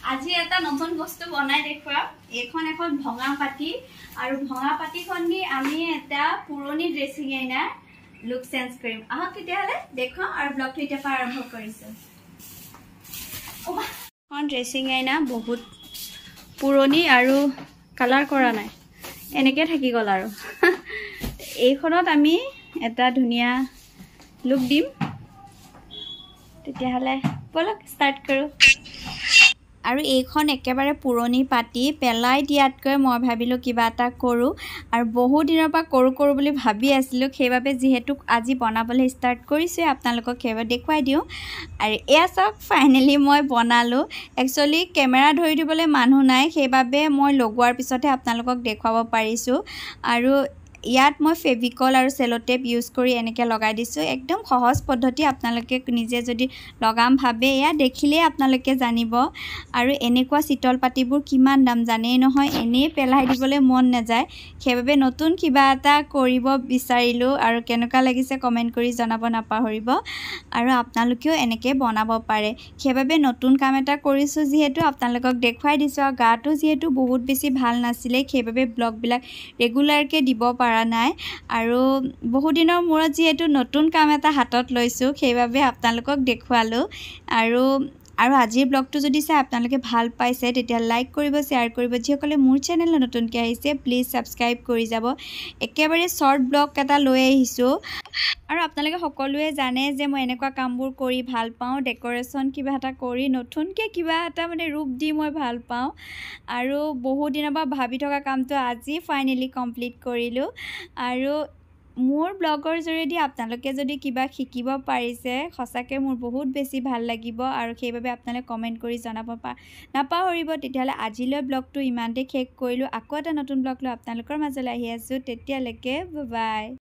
আজি এটা নতুন বস্তু বনাই দেখুৱা এখন এখন ভঙা পাটি আৰু ভঙা পাটিখন দি আমি এটা পুৰণি ড্ৰেছিং আইনা লুক চেঞ্জ কৰিম আহক তেতিয়াহলে দেখো আৰু ব্লগটো এতিয়া আৰম্ভ কৰিছো এখন ড্ৰেছিং আইনা বহুত পুৰণি আৰু কালাৰ কৰা নাই এনেকৈ থাকি গল আৰু এইখনত আমি এটা ধুনিয়া লুক দিম তেতিয়াহলে বলক স্টাৰ্ট কৰো আৰু এইখন একেবাৰে পুৰণি পাটি পেলাই দিয়াতকৈ মই ভাবিলো কিবা এটা কৰো আৰু বহু দিনৰ পৰা কৰো বুলি ভাবি আছিলো সেইবাবে যেহেতু আজি বনাবলৈ স্টাৰ্ট কৰিছে আপোনালোকক কেবা দেখুৱাই দিও আৰু এয়া সব ফাইনালি মই বনালো একচুয়ালি কেমেৰা ধৰি দিবলৈ মানুহ নাই সেইবাবে মই লগোৱাৰ পিছতহে আপোনালোকক দেখুৱাব পাৰিছো আৰু ইয়াত মই ফেভিকল আৰু সেলোটেপ ইউজ কৰি এনেকৈ লগাই দিছো একদম সহজ পদ্ধতি আপোনালোকে নিজে যদি লগাম ভাবে ইয়া দেখিলে আপোনালোকে জানিব আৰু এনেকুৱা শীতল পাটিবোৰ কিমান দাম জানেই নহয় এনে পেলাই দিবলৈ মন নাযায় সেইবাবে নতুন কিবা এটা কৰিব বিচাৰিলো আৰু কেনেকুৱা লাগিছে কমেন্ট কৰি জনাব নাপাহৰিব আৰু আপোনালোকেও এনেকৈ বনাব পাৰে সেইবাবে নতুন কাম এটা কৰিছো যেহেতু আপোনালোকক দেখুৱাই দিছো আৰু গাটো যেহেতু বহুত বেছি ভাল নাছিলে সেইবাবে ব্লগ বিলাক ৰেগুলাৰকে দিব পৰা নাই আৰু বহু দিনৰ মূৰত যেহেতু নতুন কাম এটা হাতত লৈছো সেইবাবে আপোনালোকক দেখুৱালো আৰু আজিৰ ব্লগটো যদি চাই আপোনালোকে ভাল পাইছে তেতিয়া লাইক কৰিব শেয়াৰ কৰিব যিসকলে মোৰ চেনেল নতুনকৈ আহিছে প্লিজ সাবস্ক্ৰাইব কৰি যাব একেবাৰে শৰ্ট ব্লগ এটা লৈ আহিছো আৰু আপোনালোকে সকলোৱে জানে যে মই এনেকুৱা কামবোৰ কৰি ভাল পাওঁ ডেকোৰেশন কিবা এটা কৰি নতুনকৈ কিবা এটা মানে ৰূপ দি মই ভাল পাওঁ আৰু বহু দিনৰ পৰা ভাবি থকা কামটো আজি ফাইনালি কমপ্লিট কৰিলো আৰু মোৰ ব্লগৰ জৰিয়তে আপোনালোকে যদি কিবা শিকিব পাৰিছে সঁচাকৈ মোৰ বহুত বেছি ভাল লাগিব আৰু সেইবাবে আপোনালোকে কমেন্ট কৰি জনাব নাপাহৰিব তেতিয়াহলে আজিলৈ ব্লগটো ইমানতে শেষ কৰিলো আকৌ এটা নতুন ব্লগ লৈ আপোনালোকৰ মাজলৈ আহি আছো তেতিয়ালৈকে বাই